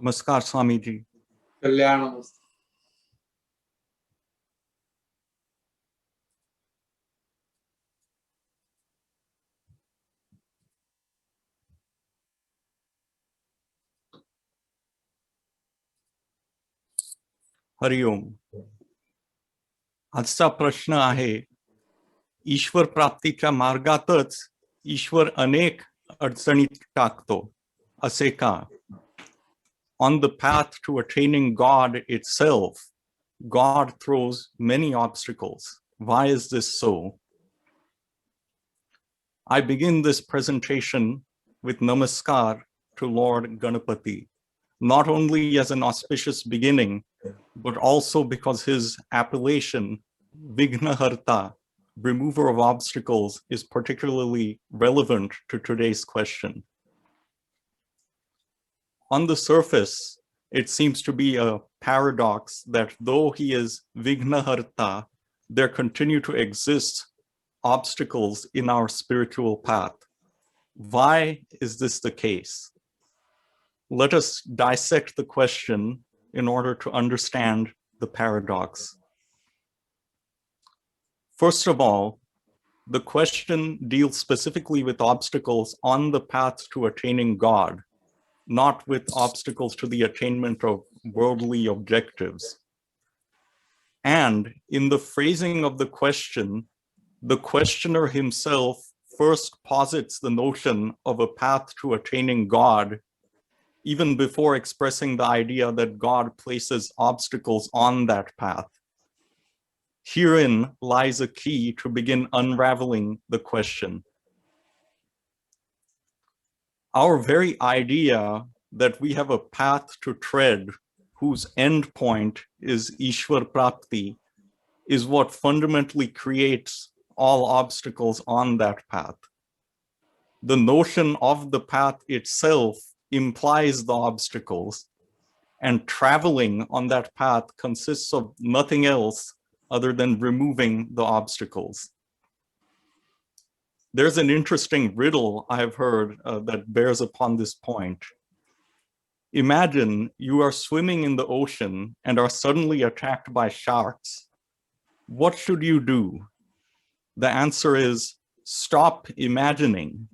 नमस्कार स्वामी जी। कल्याण। हरिओम। आजचा प्रश्न आहे, ईश्वर प्राप्तीच्या मार्गातच ईश्वर अनेक अडचणीत टाकतो, असे का? On the path to attaining God itself, God throws many obstacles. Why is this so? I begin this presentation with namaskar to Lord Ganapati, not only as an auspicious beginning, but also because his appellation, Vignaharta, remover of obstacles, is particularly relevant to today's question. On the surface, it seems to be a paradox that though he is Vignaharta, there continue to exist obstacles in our spiritual path. Why is this the case? Let us dissect the question in order to understand the paradox. First of all, the question deals specifically with obstacles on the path to attaining God, not with obstacles to the attainment of worldly objectives. And in the phrasing of the questioner himself first posits the notion of a path to attaining God, even before expressing the idea that God places obstacles on that path. Herein lies a key to begin unraveling the question. Our very idea that we have a path to tread whose end point is Ishwar Prapti is what fundamentally creates all obstacles on that path. The notion of the path itself implies the obstacles, and traveling on that path consists of nothing else other than removing the obstacles. There's an interesting riddle I've heard that bears upon this point. Imagine you are swimming in the ocean and are suddenly attacked by sharks. What should you do? The answer is stop imagining.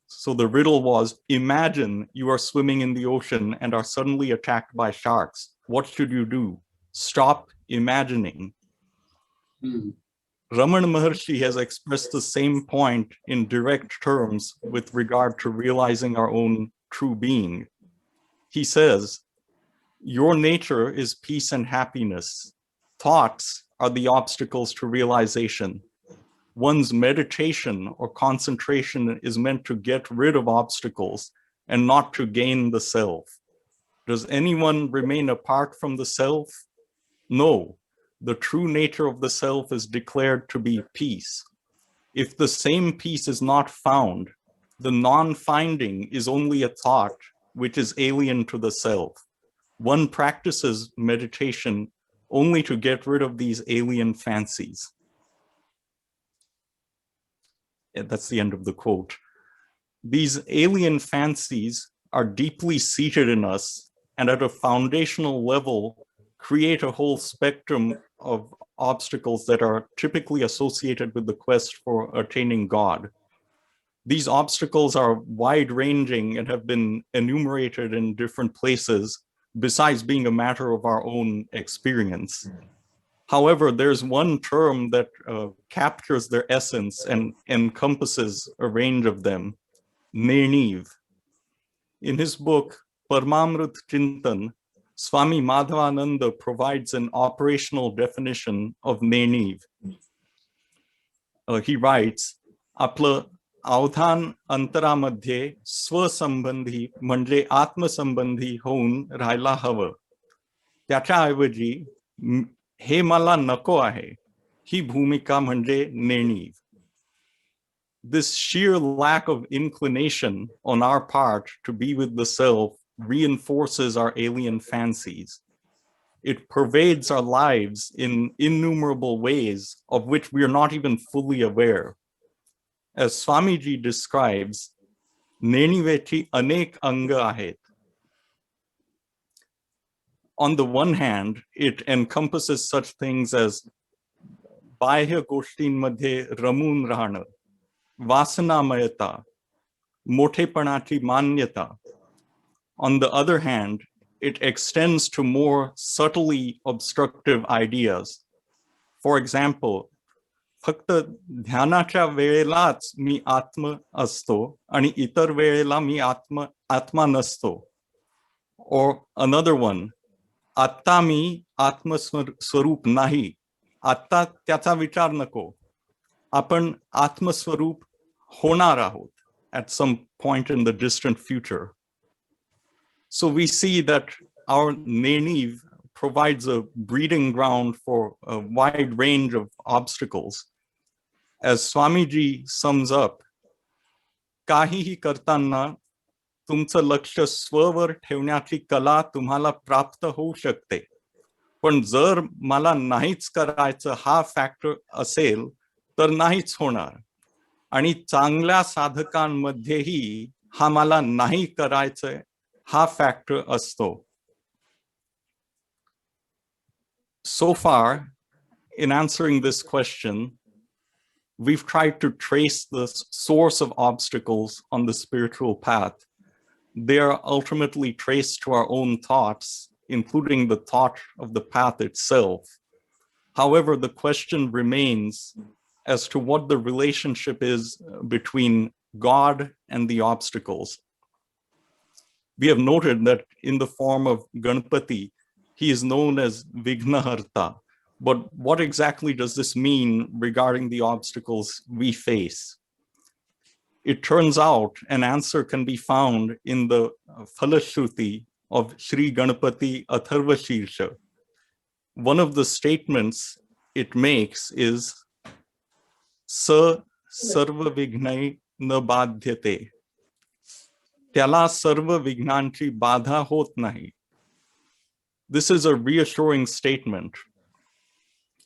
So the riddle was, imagine you are swimming in the ocean and are suddenly attacked by sharks. What should you do? Stop imagining. Ramana Maharshi has expressed the same point in direct terms with regard to realizing our own true being. He says, your nature is peace and happiness. Thoughts are the obstacles to realization. One's meditation or concentration is meant to get rid of obstacles and not to gain the self. Does anyone remain apart from the self? No. The true nature of the self is declared to be peace. If the same peace is not found, the non-finding is only a thought which is alien to the self. One practices meditation only to get rid of these alien fancies. And that's the end of the quote. These alien fancies are deeply seated in us and at a foundational level create a whole spectrum of obstacles that are typically associated with the quest for attaining God. These obstacles are wide-ranging and have been enumerated in different places, besides being a matter of our own experience. However, there's one term that captures their essence and encompasses a range of them, Nirniv. In his book, Paramamrit Chintan, Swami Madhavananda provides an operational definition of Nirniv. He writes, आपलं अवधान अंतरामध्ये स्वसंबंधी म्हणजे आत्मसंबंधी होऊन राहायला हवं. त्याच्याऐवजी हे मला नको आहे ही भूमिका म्हणजे नेणीव. This sheer lack of inclination on our part to be with the self reinforces our alien fancies. It pervades our lives in innumerable ways of which we are not even fully aware. As Swamiji describes, नेणिवेची अनेक अंग आहेत. on the one hand, it encompasses such things as बाह्य गोष्टींमध्ये रमून राहणं, वासनामयता, मोठेपणाची मान्यता. On the other hand, it extends to more subtly obstructive ideas. For example, फक्त ध्यानाच्या वेळेलाच मी आत्मा असतो आणि इतर वेळेला मी आत्मा नसतो. Or another one, आत्ता मी आत्मस्वरूप नाही, आत्ता त्याचा विचार नको, आपण आत्मस्वरूप होणार आहोत at some point in the distant future. So we see that our Neniv provides a breeding ground for a wide range of obstacles. As Swamiji sums up, काहीही करताना तुमचं लक्ष स्ववर ठेवण्याची कला तुम्हाला प्राप्त होऊ शकते. पण जर मला नाहीच करायचं हा फॅक्टर असेल तर नाहीच होणार. आणि चांगल्या साधकांमध्येही हा मला नाही करायचं हा फॅक्टर असतो. So far, in answering this question, we've tried to trace the source of obstacles on the spiritual path. They are ultimately traced to our own thoughts, including the thought of the path itself. However, the question remains as to what the relationship is between God and the obstacles. We have noted that in the form of Ganpati, he is known as Vignaharta. But what exactly does this mean regarding the obstacles we face? It turns out an answer can be found in the Phalashruti of Sri Ganapati Atharva Shirsha. One of the statements it makes is Sa sarva vignai na badhyate. Tyala sarva vignanchi badha hot nahi. This is a reassuring statement.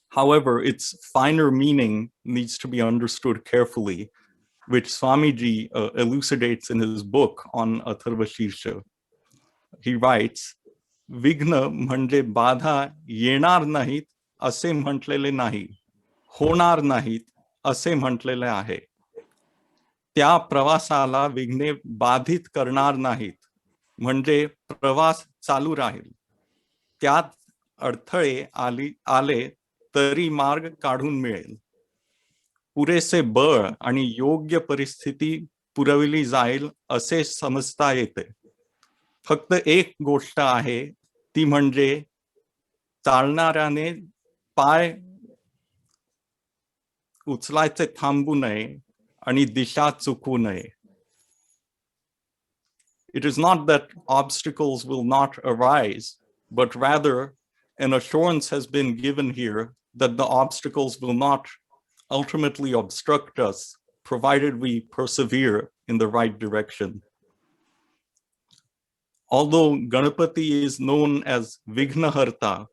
However, its finer meaning needs to be understood carefully, which Swamiji elucidates in his book on Atharva Shirsha. He writes, Vigna म्हणजे बाधा येणार नाहीत असे म्हटलेले नाही, होणार नाहीत असे म्हटलेले आहे. त्या प्रवासाला विघ्ने बाधित करणार नाहीत, म्हणजे प्रवास चालू राहील. त्यात अडथळे आले तरी मार्ग काढून मिळेल. पुरेसे बळ आणि योग्य परिस्थिती पुरवली जाईल असे समजता येते. फक्त एक गोष्ट आहे ती म्हणजे चालणाऱ्याने पाय उचलायचे थांबू नये आणि दिशा चुकू नये. It is not that obstacles will not arise, but rather an assurance has been given here that the obstacles will not ultimately obstruct us, provided we persevere in the right direction. Although Ganapati is known as Vignaharta,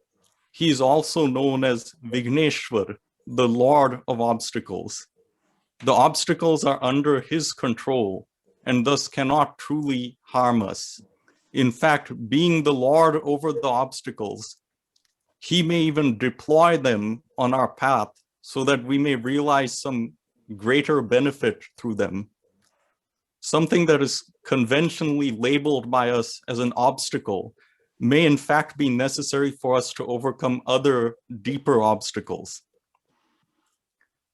he is also known as Vigneshwar, the Lord of obstacles. The obstacles are under his control and thus cannot truly harm us. In fact, being the Lord over the obstacles, he may even deploy them on our path so that we may realize some greater benefit through them. Something that is conventionally labeled by us as an obstacle may in fact be necessary for us to overcome other deeper obstacles.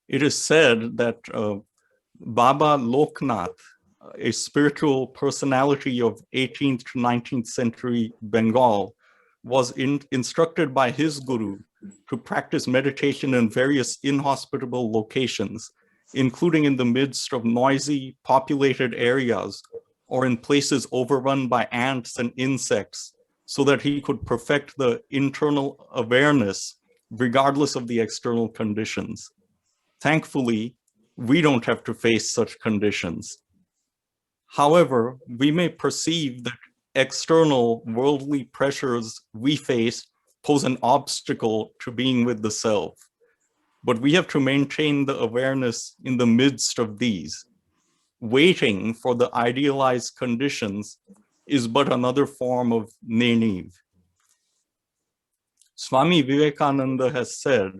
It is said that Baba Loknath, a spiritual personality of 18th to 19th century Bengal, was instructed by his guru to practice meditation in various inhospitable locations, including in the midst of noisy, populated areas or in places overrun by ants and insects, so that he could perfect the internal awareness regardless of the external conditions. Thankfully, we don't have to face such conditions. However, we may perceive that external worldly pressures we face pose an obstacle to being with the self. But we have to maintain the awareness in the midst of these. Waiting for the idealized conditions is but another form of neniv. Swami Vivekananda has said,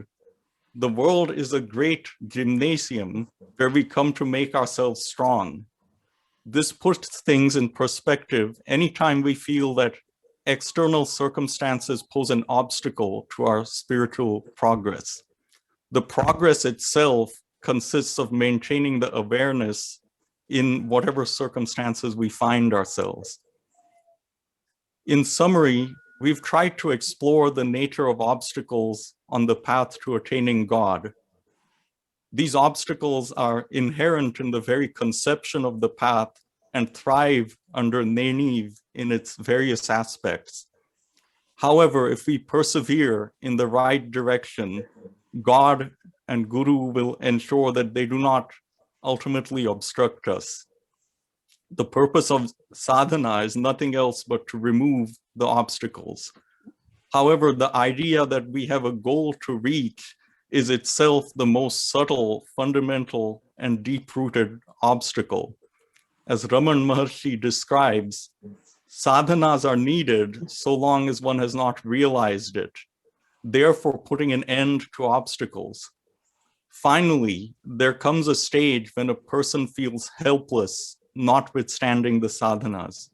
the world is a great gymnasium where we come to make ourselves strong. This puts things in perspective anytime we feel that external circumstances pose an obstacle to our spiritual progress. The progress itself consists of maintaining the awareness in whatever circumstances we find ourselves. In summary, we've tried to explore the nature of obstacles on the path to attaining God. These obstacles are inherent in the very conception of the path and thrive under Neniv in its various aspects. However, if we persevere in the right direction, God and Guru will ensure that they do not ultimately obstruct us. The purpose of sadhana is nothing else but to remove the obstacles. However, the idea that we have a goal to reach is itself the most subtle, fundamental, and deep-rooted obstacle. As Raman Maharshi describes, sadhanas are needed so long as one has not realized it, therefore putting an end to obstacles. Finally, there comes a stage when a person feels helpless, notwithstanding the sadhanas.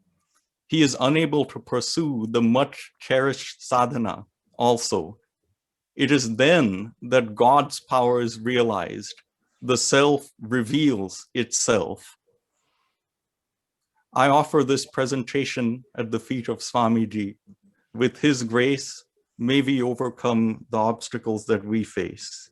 He is unable to pursue the much cherished sadhana also. It is then that God's power is realized. The self reveals itself. I offer this presentation at the feet of Swamiji. With his grace, may we overcome the obstacles that we face.